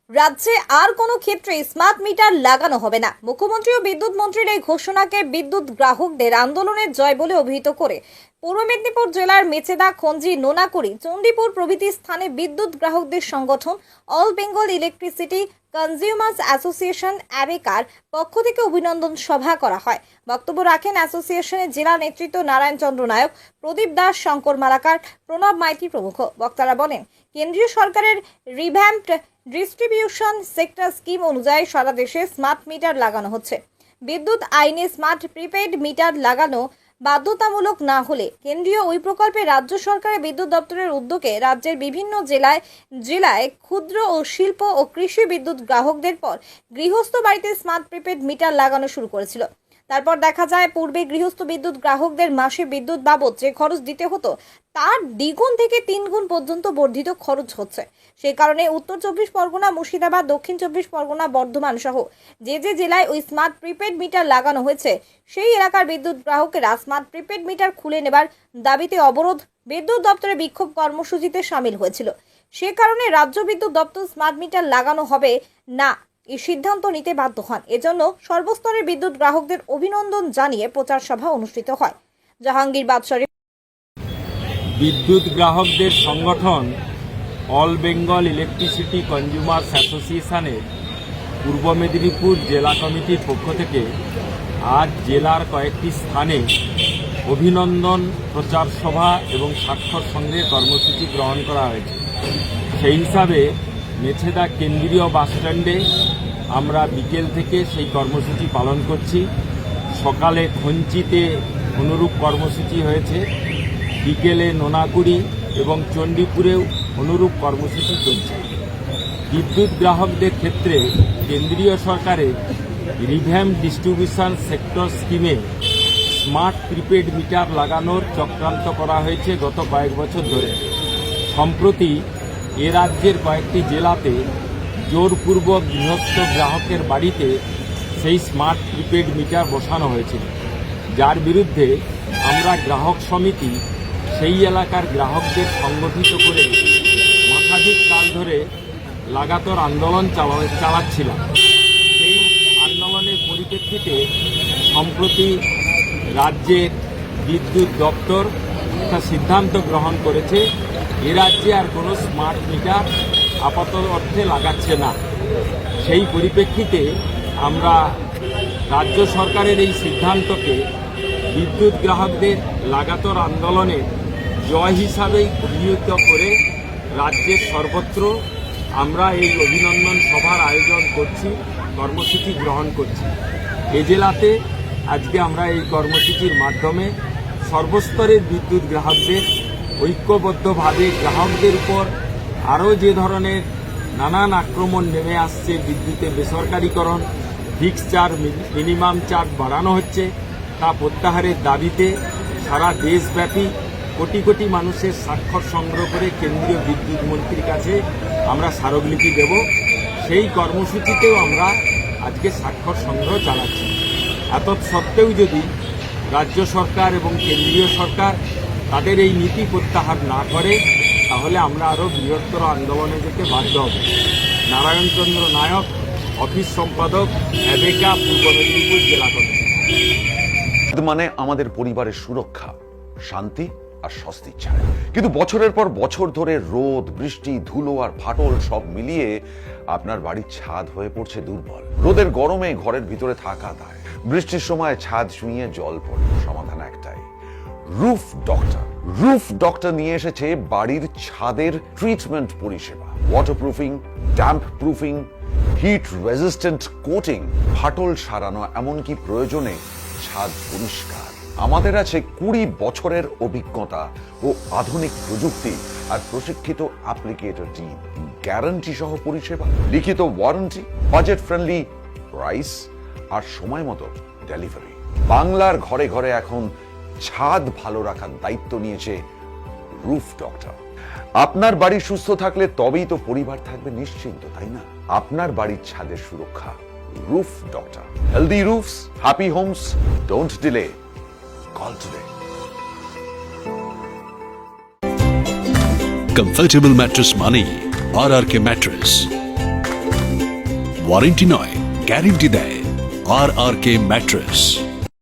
রাজ্যে আর কোনো ক্ষেত্রে স্মার্ট মিটার লাগানো হবে না। মুখ্যমন্ত্রী ও বিদ্যুৎ মন্ত্রীর এই ঘোষণাকে বিদ্যুৎ গ্রাহকদের আন্দোলনের জয় বলে অভিহিত করে পূর্ব মেদিনীপুর জেলার মেচেদা, খঞ্জি, নোনাকুড়ি, চণ্ডীপুর প্রভৃতি স্থানে বিদ্যুৎ গ্রাহকদের সংগঠন all Bengal electricity consumers association অ্যাবেকার পক্ষ থেকে অভিনন্দন সভা করা হয়। বক্তব্য রাখেন অ্যাসোসিয়েশনের জেলা নেতৃত্ব নারায়ণ চন্দ্র নায়ক, প্রদীপ দাস, শঙ্কর মালাকার, প্রণব মাইতি প্রমুখ। বক্তারা বলেন, কেন্দ্রীয় সরকারের রিভ্যাম্পড ডিস্ট্রিবিউশন সেক্টর স্কিম অনুযায়ী সারা দেশে স্মার্ট মিটার লাগানো হচ্ছে। বিদ্যুৎ আইনে স্মার্ট প্রিপেইড মিটার লাগানো বাধ্যতামূলক না হলে কেন্দ্রীয় ওই প্রকল্পে রাজ্য সরকারের বিদ্যুৎ দপ্তরের উদ্যোগে রাজ্যের বিভিন্ন জেলায় ক্ষুদ্র ও শিল্প ও কৃষি বিদ্যুৎ গ্রাহকদের পর গৃহস্থ বাড়িতে স্মার্ট প্রিপেইড মিটার লাগানো শুরু করেছিল। তারপর দেখা যায় পূর্বে গৃহস্থ বিদ্যুৎ গ্রাহকদের মাসে বিদ্যুৎ বাবদ যে খরচ দিতে হতো তার দ্বিগুণ থেকে 3 গুণ পর্যন্ত বর্ধিত খরচ হচ্ছে। সেই কারণে উত্তর 24 পরগনা, মুর্শিদাবাদ, দক্ষিণ 24 পরগনা, বর্ধমান সহ যে জেলায় ওই স্মার্ট প্রিপেড মিটার লাগানো হয়েছে সেই এলাকার বিদ্যুৎ গ্রাহকেরা স্মার্ট প্রিপেড মিটার খুলে নেবার দাবিতে অবরোধ, বিদ্যুৎ দপ্তরে বিক্ষোভ কর্মসূচিতে সামিল হয়েছিল। সে কারণে রাজ্য বিদ্যুৎ দপ্তর স্মার্ট মিটার লাগানো হবে না এই সিদ্ধান্ত নিতে বাধ্য হন। এজন্য সর্বস্তরের বিদ্যুৎ গ্রাহকদের অভিনন্দন জানিয়ে প্রচার সভা অনুষ্ঠিত হয়। জাহাঙ্গীর বাদশাহ। বিদ্যুৎ গ্রাহকদের সংগঠন অল বেঙ্গল ইলেকট্রিসিটি কনজিউমার্স অ্যাসোসিয়েশনের পূর্ব মেদিনীপুর জেলা কমিটির পক্ষ থেকে আজ জেলার কয়েকটি স্থানে অভিনন্দন প্রচার সভা এবং স্বাক্ষর সংগ্রহে কর্মসূচি গ্রহণ করা হয়েছে। সেই হিসাবে মেছেদা কেন্দ্রীয় বাসস্ট্যান্ডে আমরা বিকেল থেকে সেই কর্মসূচি পালন করছি। সকালে খঞ্চিতে অনুরূপ কর্মসূচি হয়েছে, বিকেলে নোনাকুড়ি এবং চণ্ডীপুরেও অনুরূপ কর্মসূচি চলছে। বিদ্যুৎ গ্রাহকদের ক্ষেত্রে কেন্দ্রীয় সরকারের রিভ্যাম্প ডিস্ট্রিবিউশন সেক্টর স্কিমে স্মার্ট প্রিপেড মিটার লাগানোর চক্রান্ত করা হয়েছে গত কয়েক বছর ধরে। সম্প্রতি এ রাজ্যের কয়েকটি জেলাতে জোরপূর্বক গৃহস্থ গ্রাহকের বাড়িতে সেই স্মার্ট প্রিপেড মিটার বসানো হয়েছিল, যার বিরুদ্ধে আমরা গ্রাহক সমিতি সেই এলাকার গ্রাহকদের সংগঠিত করে মাসাধিক কাল ধরে লাগাতার আন্দোলন চালাচ্ছিলাম। সেই আন্দোলনের পরিপ্রেক্ষিতে সম্প্রতি রাজ্যের বিদ্যুৎ দপ্তর একটা সিদ্ধান্ত গ্রহণ করেছে, এ রাজ্যে আর কোনো স্মার্ট মিটার আপাতত অর্থে লাগাচ্ছে না। সেই পরিপ্রেক্ষিতে আমরা রাজ্য সরকারের এই সিদ্ধান্তকে বিদ্যুৎ গ্রাহকদের লাগাতার আন্দোলনের জয় হিসাবেই অভিহিত করে রাজ্যের সর্বত্র আমরা এই অভিনন্দন সভার আয়োজন করছি, কর্মসূচি গ্রহণ করছি। এ জেলাতে আজকে আমরা এই কর্মসূচির মাধ্যমে সর্বস্তরের বিদ্যুৎ গ্রাহকদের ঐক্যবদ্ধভাবে গ্রাহকদের উপর আরও যে ধরনের নানান আক্রমণ নেমে আসছে, বিদ্যুতের বেসরকারীকরণ, ফিক্স চার্জ, মিনিমাম চার্জ বাড়ানো হচ্ছে, তা প্রত্যাহারের দাবিতে সারা দেশব্যাপী কোটি কোটি মানুষের স্বাক্ষর সংগ্রহ করে কেন্দ্রীয় বিদ্যুৎ মন্ত্রীর কাছে আমরা স্মারকলিপি দেব। সেই কর্মসূচিতেও আমরা আজকে স্বাক্ষর সংগ্রহ চালাচ্ছি। এত সত্ত্বেও যদি রাজ্য সরকার এবং কেন্দ্রীয় সরকার তাদের এই নীতি প্রত্যাহার না করে তাহলে আমরা আরও বৃহত্তর আন্দোলনে যেতে বাধ্য হব। নারায়ণচন্দ্র নায়ক, অফিস সম্পাদক, অ্যাবেকা, পূর্ব মেদিনীপুর জেলা কমিটি। মানে আমাদের পরিবারের সুরক্ষা, শান্তি আর স্বস্তি চায়। কিন্তু বছরের পর বছর ধরে রোদ, বৃষ্টি, ধুলো আর ফাটল সব মিলিয়ে আপনার বাড়ির ছাদ হয়ে পড়ছে দুর্বল। রোদের গরমে ঘরের ভিতরে থাকা দায়, বৃষ্টির সময় ছাদ ছুঁয়ে জল পড়ে। সমাধান একটাই, রুফ ডক্টর। রুফ ডক্টর নিয়ে এসেছে বাড়ির ছাদের ট্রিটমেন্ট পরিষেবা। Waterproofing, damp proofing, hit resistant coating, ফাটল সারানো, এমনকি প্রয়োজনে ছাদ পরিষ্কার। আমাদের আছে 20 বছরের অভিজ্ঞতা ও আধুনিক প্রযুক্তি আর প্রশিক্ষিত অ্যাপ্লিকেটর টিম। গ্যারান্টি সহ পরিষেবা, লিখিত ওয়ারেন্টি, বাজেট ফ্রেন্ডলি প্রাইস আর সময় মতো ডেলিভারি। বাংলার ঘরে ঘরে এখন ছাদ ভালো রাখার দায়িত্ব নিয়েছে রুফ ডক্টর। আপনার বাড়ি সুস্থ থাকলে তবেই তো পরিবার থাকবে নিশ্চিন্ত, তাই না? আপনার বাড়ির ছাদের সুরক্ষা, roof doctor. Healthy roofs, happy homes, don't delay, call today. Comfortable mattress money, RRK Mattress. Warranty নয়, গ্যারেন্টি দেয় RRK ম্যাট্রেস।